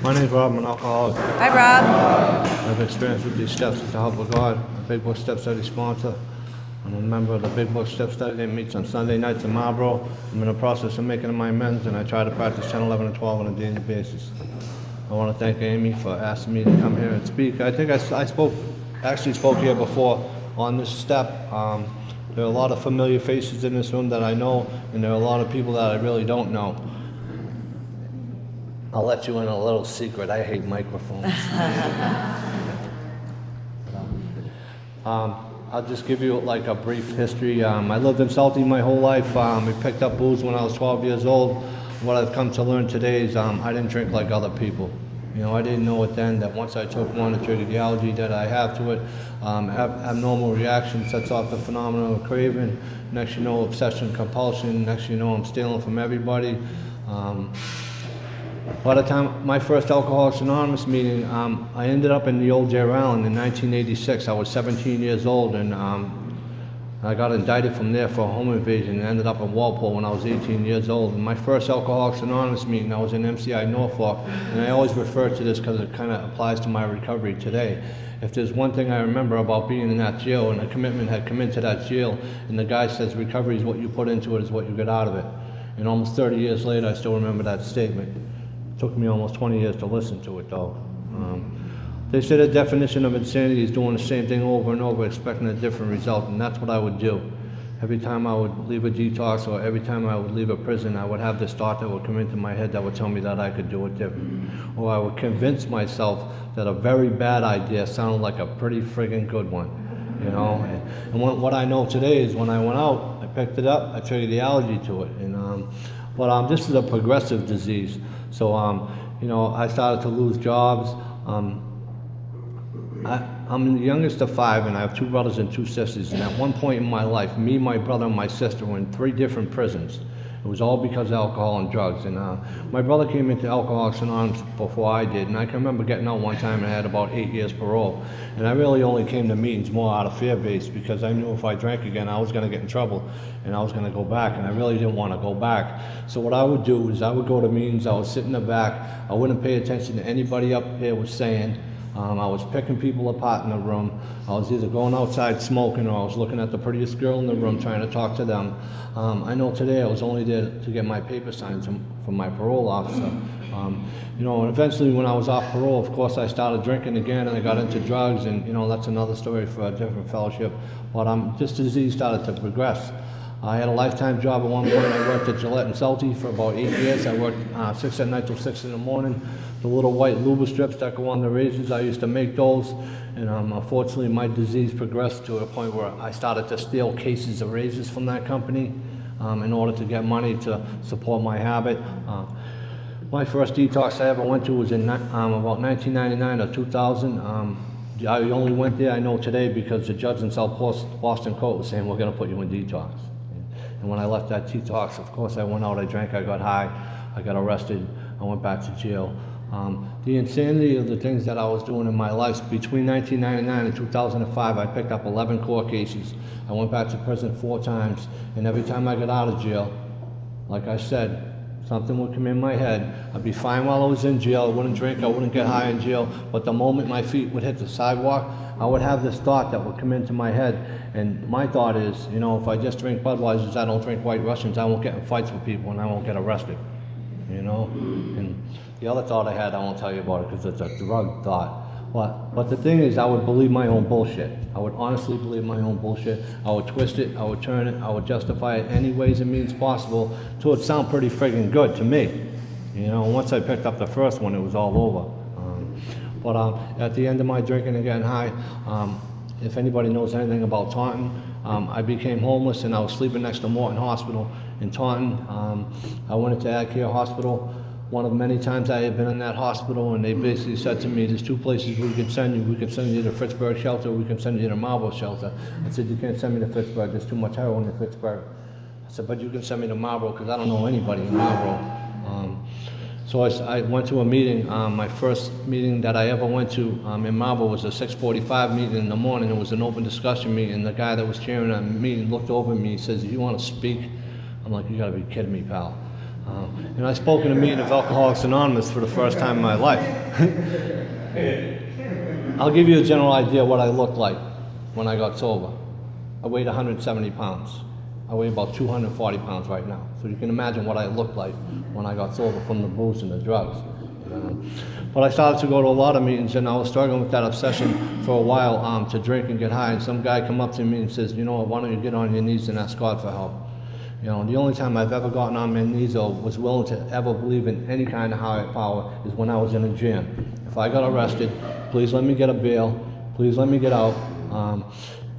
My name's Rob. I'm an alcoholic. Hi, Rob. I've experienced with these steps with the help of God, a Big Book Step Study sponsor. I'm a member of the Big Book Step Study that meets on Sunday nights in Marlboro. I'm in the process of making my amends, and I try to practice 10, 11, and 12 on a daily basis. I want to thank Amy for asking me to come here and speak. I think I actually spoke here before on this step. There are a lot of familiar faces in this room that I know, and there are a lot of people that I really don't know. I'll let you in a little secret. I hate microphones. I'll just give you like a brief history. I lived in Salty my whole life. I picked up booze when I was 12 years old. What I've come to learn today is I didn't drink like other people. You know, I didn't know it then that once I took one, it triggered the allergy that I have to it. Abnormal reaction sets off the phenomenon of craving. Next you know, obsession, compulsion. Next you know, I'm stealing from everybody. By the time my first Alcoholics Anonymous meeting, I ended up in the old jail island in 1986. I was 17 years old, and I got indicted from there for a home invasion and ended up in Walpole when I was 18 years old. And my first Alcoholics Anonymous meeting, I was in MCI Norfolk, and I always refer to this because it kind of applies to my recovery today. If there's one thing I remember about being in that jail, and a commitment had come into that jail, and the guy says recovery is what you put into it is what you get out of it. And almost 30 years later, I still remember that statement. Took me almost 20 years to listen to it, though. They say the definition of insanity is doing the same thing over and over, expecting a different result, and that's what I would do. Every time I would leave a detox or every time I would leave a prison, I would have this thought that would come into my head that would tell me that I could do it different. Or I would convince myself that a very bad idea sounded like a pretty friggin' good one, you know? And what I know today is when I went out, I picked it up, I triggered the allergy to it. But this is a progressive disease. So, you know, I started to lose jobs. I'm the youngest of 5, and I have 2 brothers and 2 sisters. And at one point in my life, me, my brother, and my sister were in 3 different prisons. It was all because of alcohol and drugs. And my brother came into Alcoholics Anonymous before I did. And I can remember getting out one time and I had about 8 years parole. And I really only came to meetings more out of fear-based because I knew if I drank again, I was going to get in trouble and I was going to go back. And I really didn't want to go back. So what I would do is I would go to meetings, I would sit in the back, I wouldn't pay attention to anybody up here was saying. I was picking people apart in the room. I was either going outside smoking or I was looking at the prettiest girl in the room trying to talk to them. I know today I was only there to get my paper signed from my parole officer. You know, and eventually when I was off parole, of course I started drinking again and I got into drugs, and you know, that's another story for a different fellowship. But this disease started to progress. I had a lifetime job at one point. I worked at Gillette and Salty for about 8 years. I worked 6 at night till 6 in the morning. The little white Luba strips that go on the razors, I used to make those. And unfortunately, my disease progressed to a point where I started to steal cases of razors from that company in order to get money to support my habit. My first detox I ever went to was in about 1999 or 2000. I only went there, I know today, because the judge in South Boston Court was saying, we're going to put you in detox. And when I left that detox, of course, I went out, I drank, I got high, I got arrested, I went back to jail. The insanity of the things that I was doing in my life, between 1999 and 2005, I picked up 11 court cases. I went back to prison 4 times, and every time I got out of jail, like I said, something would come in my head. I'd be fine while I was in jail, I wouldn't drink, I wouldn't get high in jail, but the moment my feet would hit the sidewalk, I would have this thought that would come into my head, and my thought is, you know, if I just drink Budweisers, I don't drink White Russians, I won't get in fights with people and I won't get arrested, you know? And the other thought I had, I won't tell you about it because it's a drug thought. But the thing is, I would believe my own bullshit. I would honestly believe my own bullshit. I would twist it, I would turn it, I would justify it any ways and means possible till it sound pretty friggin' good to me. You know, once I picked up the first one, it was all over. But at the end of my drinking and getting high, if anybody knows anything about Taunton, I became homeless and I was sleeping next to Morton Hospital in Taunton. I went into AdCare Hospital. One of many times I had been in that hospital, and they basically said to me, there's 2 places we can send you. We can send you to Fitchburg shelter, we can send you to Marlboro shelter. I said, you can't send me to Fitchburg, there's too much heroin in Fitchburg. I said, but you can send me to Marlboro because I don't know anybody in Marlboro. So I went to a meeting. My first meeting that I ever went to in Marlboro was a 6:45 meeting in the morning. It was an open discussion meeting. The guy that was chairing that meeting looked over at me. He says, "Do you want to speak?" I'm like, "You gotta be kidding me, pal." And I spoke in a meeting of Alcoholics Anonymous for the first time in my life. I'll give you a general idea what I looked like when I got sober. I weighed 170 pounds. I weigh about 240 pounds right now. So you can imagine what I looked like when I got sober from the booze and the drugs. But I started to go to a lot of meetings, and I was struggling with that obsession for a while to drink and get high. And some guy come up to me and says, you know what, why don't you get on your knees and ask God for help? You know, the only time I've ever gotten on my knees or was willing to ever believe in any kind of higher power is when I was in a jam. If I got arrested, please let me get a bail, please let me get out.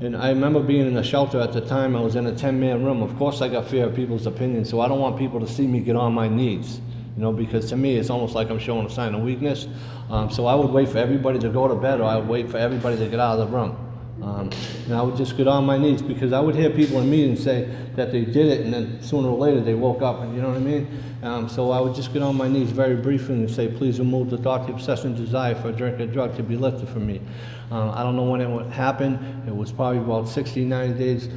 And I remember being in a shelter at the time. I was in a 10-man room. Of course I got fear of people's opinions, so I don't want people to see me get on my knees. You know, because to me it's almost like I'm showing a sign of weakness. So I would wait for everybody to go to bed, or I would wait for everybody to get out of the room. And I would just get on my knees, because I would hear people in meetings say that they did it and then sooner or later they woke up, and you know what I mean? So I would just get on my knees very briefly and say, please remove the thought, the obsession, desire for a drink or drug to be lifted from me. I don't know when it would happen. It was probably about 60, 90 days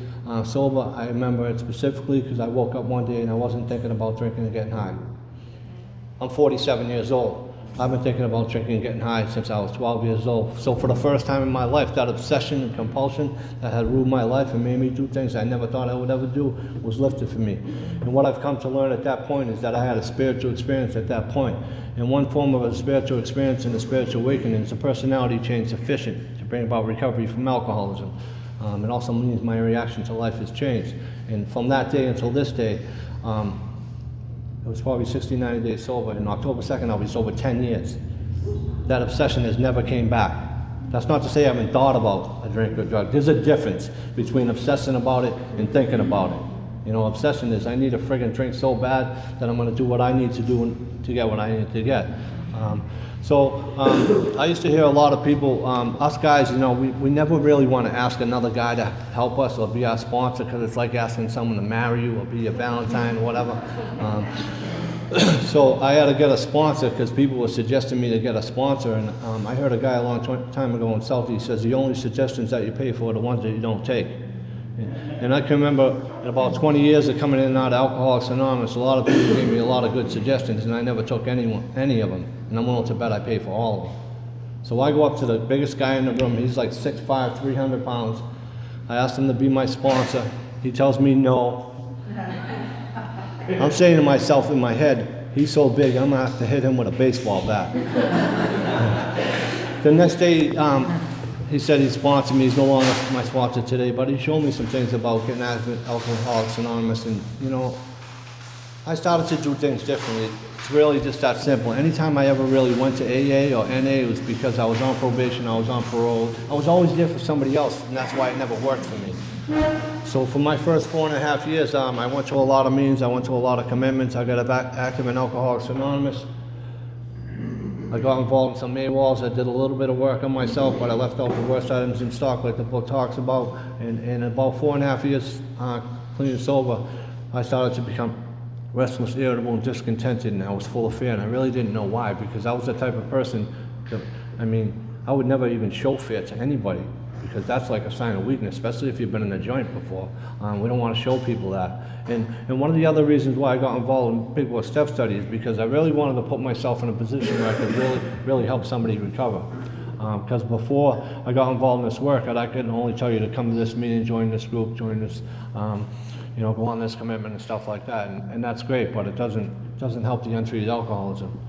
sober. I remember it specifically because I woke up one day and I wasn't thinking about drinking and getting high. I'm 47 years old. I've been thinking about drinking and getting high since I was 12 years old. So for the first time in my life, that obsession and compulsion that had ruled my life and made me do things I never thought I would ever do was lifted from me. And what I've come to learn at that point is that I had a spiritual experience at that point. And one form of a spiritual experience and a spiritual awakening is a personality change sufficient to bring about recovery from alcoholism. It also means my reaction to life has changed. And from that day until this day, it was probably 60, 90 days sober. And October 2nd, I'll be sober 10 years. That obsession has never came back. That's not to say I haven't thought about a drink or drug. There's a difference between obsessing about it and thinking about it. You know, obsession is I need a friggin' drink so bad that I'm going to do what I need to do to get what I need to get. I used to hear a lot of people, us guys, you know, we never really want to ask another guy to help us or be our sponsor, because it's like asking someone to marry you or be your Valentine or whatever. So I had to get a sponsor because people were suggesting me to get a sponsor, and I heard a guy a long time ago in South, he says the only suggestions that you pay for are the ones that you don't take. And I can remember in about 20 years of coming in and out of Alcoholics Anonymous, a lot of people gave me a lot of good suggestions, and I never took any of them. And I'm willing to bet I pay for all of them. So I go up to the biggest guy in the room. He's like 6'5", 300 pounds. I asked him to be my sponsor. He tells me no. I'm saying to myself in my head, he's so big, I'm going to have to hit him with a baseball bat. The next day, he said he'd sponsor me. He's no longer my sponsor today, but he showed me some things about getting out of Alcoholics Anonymous, and you know, I started to do things differently. It's really just that simple. Anytime I ever really went to AA or NA, it was because I was on probation, I was on parole. I was always there for somebody else, and that's why it never worked for me. So for my first 4.5 years, I went to a lot of meetings, I went to a lot of commitments. I got active in Alcoholics Anonymous. I got involved in some AWOLs. I did a little bit of work on myself, but I left out the worst items in stock, like the book talks about. And in about 4.5 years, clean and sober, I started to become restless, irritable, and discontented, and I was full of fear, and I really didn't know why, because I was the type of person that, I would never even show fear to anybody, because that's like a sign of weakness, especially if you've been in a joint before. We don't want to show people that. And one of the other reasons why I got involved in Big Boy Step Study is because I really wanted to put myself in a position where I could really help somebody recover. Because before I got involved in this work, I could only tell you to come to this meeting, join this group, join this, go on this commitment and stuff like that. And that's great, but it doesn't help the untreated alcoholism.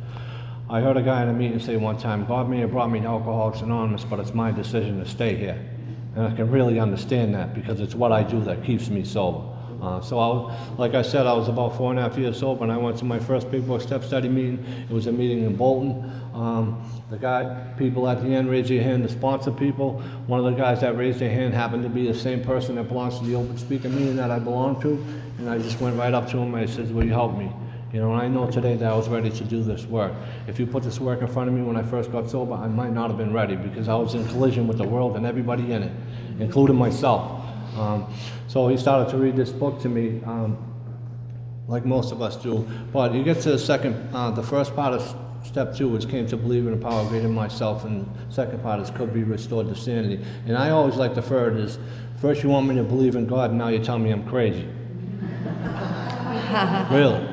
I heard a guy in a meeting say one time, God may have brought me to Alcoholics Anonymous, but it's my decision to stay here. And I can really understand that, because it's what I do that keeps me sober. Like I said, I was about 4.5 years sober, and I went to my first Big Boy Step Study meeting. It was a meeting in Bolton. People at the end raised their hand to sponsor people. One of the guys that raised their hand happened to be the same person that belongs to the open speaker meeting that I belong to. And I just went right up to him and I said, will you help me? You know, and I know today that I was ready to do this work. If you put this work in front of me when I first got sober, I might not have been ready, because I was in collision with the world and everybody in it, including myself. So he started to read this book to me, like most of us do. But you get to the first part of step 2, which came to believe in a power greater than myself, and the second part is could be restored to sanity. And I always like the third is, first you want me to believe in God, and now you tell me I'm crazy. Really.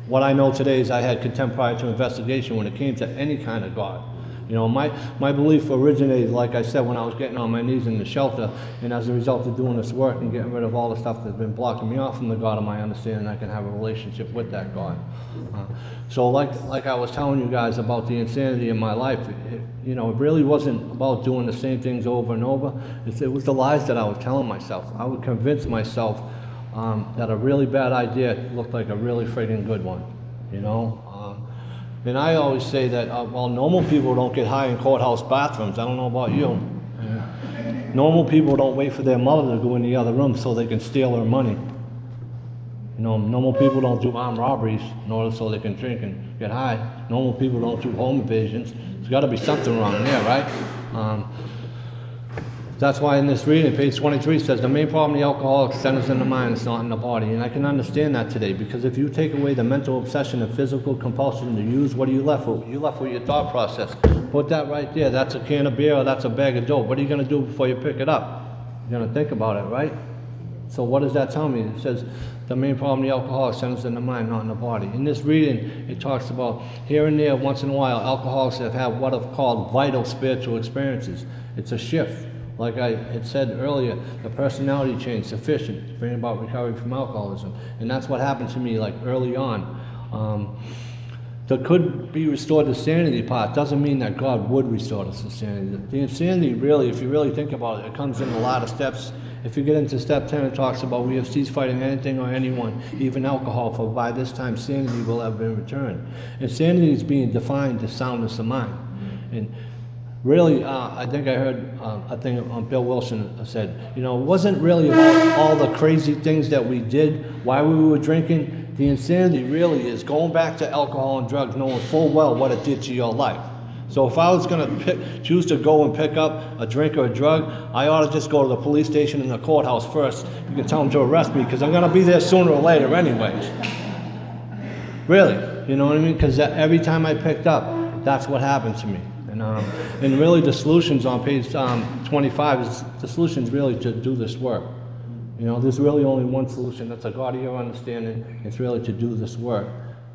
what I know today is I had contempt prior to investigation when it came to any kind of God. You know, my belief originated, like I said, when I was getting on my knees in the shelter, and as a result of doing this work and getting rid of all the stuff that's been blocking me off from the God of my understanding, I can have a relationship with that God. So like I was telling you guys about the insanity in my life, you know, it really wasn't about doing the same things over and over. It was the lies that I was telling myself. I would convince myself that a really bad idea looked like a really friggin' good one, you know? And I always say that, well, normal people don't get high in courthouse bathrooms. I don't know about you. Normal people don't wait for their mother to go in the other room so they can steal her money. You know, normal people don't do armed robberies in order so they can drink and get high. Normal people don't do home invasions. There's got to be something wrong there, right? That's why in this reading, page 23 says, the main problem of the alcoholic centers in the mind, it's not in the body. And I can understand that today, because if you take away the mental obsession and physical compulsion to use, what are you left with? You're left with your thought process. Put that right there. That's a can of beer or that's a bag of dope. What are you going to do before you pick it up? You're going to think about it, right? So what does that tell me? It says the main problem of the alcoholic centers in the mind, not in the body. In this reading, it talks about here and there, once in a while, alcoholics have had what are called vital spiritual experiences. It's a shift. Like I had said earlier, the personality change sufficient to bring about recovery from alcoholism. And that's what happened to me like early on. The could be restored to sanity part doesn't mean that God would restore us to sanity. The insanity really, if you really think about it, it comes in a lot of steps. If you get into step 10, it talks about we have ceased fighting anything or anyone, even alcohol, for by this time sanity will have been returned. And sanity is being defined as soundness of mind. And really, I think I heard a thing on Bill Wilson said, you know, it wasn't really about all the crazy things that we did while we were drinking. The insanity really is going back to alcohol and drugs, knowing full well what it did to your life. So if I was going to choose to go and pick up a drink or a drug, I ought to just go to the police station and the courthouse first. You can tell them to arrest me because I'm going to be there sooner or later anyways. Really, you know what I mean? Because every time I picked up, that's what happened to me. And really the solutions on page 25 is the solutions really to do this work. You know, there's really only one solution. That's a God of your understanding. It's really to do this work.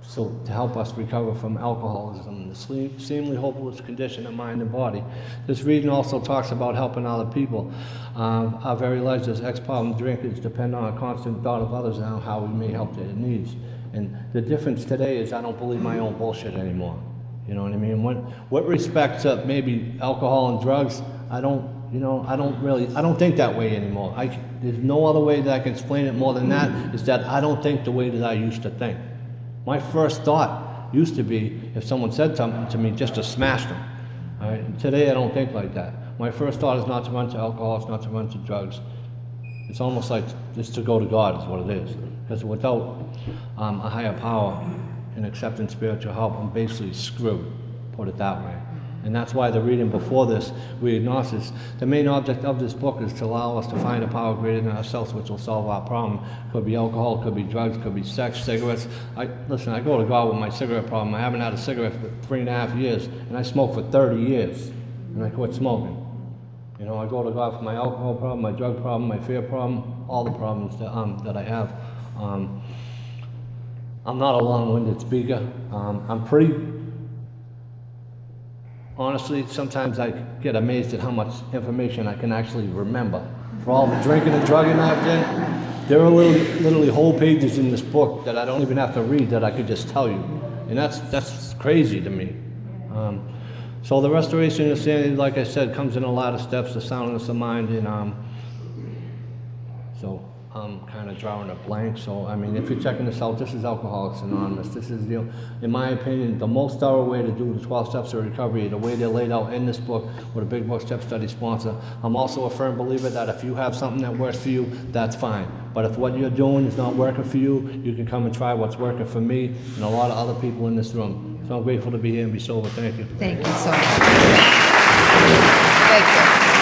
So to help us recover from alcoholism, the seemingly hopeless condition of mind and body. This reading also talks about helping other people. Our very lives as ex-problem drinkers depend on a constant thought of others and how we may help their needs. And the difference today is I don't believe my own bullshit anymore. You know what I mean? With respect to maybe alcohol and drugs, I don't think that way anymore. There's no other way that I can explain it more than that, is that I don't think the way that I used to think. My first thought used to be, if someone said something to me, just to smash them. All right? And today I don't think like that. My first thought is not to run to alcohol, it's not to run to drugs. It's almost like just to go to God is what it is. Because without a higher power and accepting spiritual help, I'm basically screwed, put it that way. And that's why the reading before this, we agnostics, the main object of this book is to allow us to find a power greater than ourselves which will solve our problem. Could be alcohol, could be drugs, could be sex, cigarettes. Listen, I go to God with my cigarette problem. I haven't had a cigarette for 3.5 years, and I smoked for 30 years, and I quit smoking. You know, I go to God for my alcohol problem, my drug problem, my fear problem, all the problems that I have. I'm not a long-winded speaker. I'm pretty... Honestly, sometimes I get amazed at how much information I can actually remember. For all the drinking and drugging I've done, there are literally whole pages in this book that I don't even have to read that I could just tell you. And that's crazy to me. So the restoration of sanity, like I said, comes in a lot of steps, the soundness of mind, and so I'm kind of drawing a blank. So, I mean, if you're checking this out, this is Alcoholics Anonymous. This is, in my opinion, the most thorough way to do the 12 steps of recovery, the way they're laid out in this book with a Big Book Step Study sponsor. I'm also a firm believer that if you have something that works for you, that's fine. But if what you're doing is not working for you, you can come and try what's working for me and a lot of other people in this room. So I'm grateful to be here and be sober. Thank you. Thank you so much. Thank you.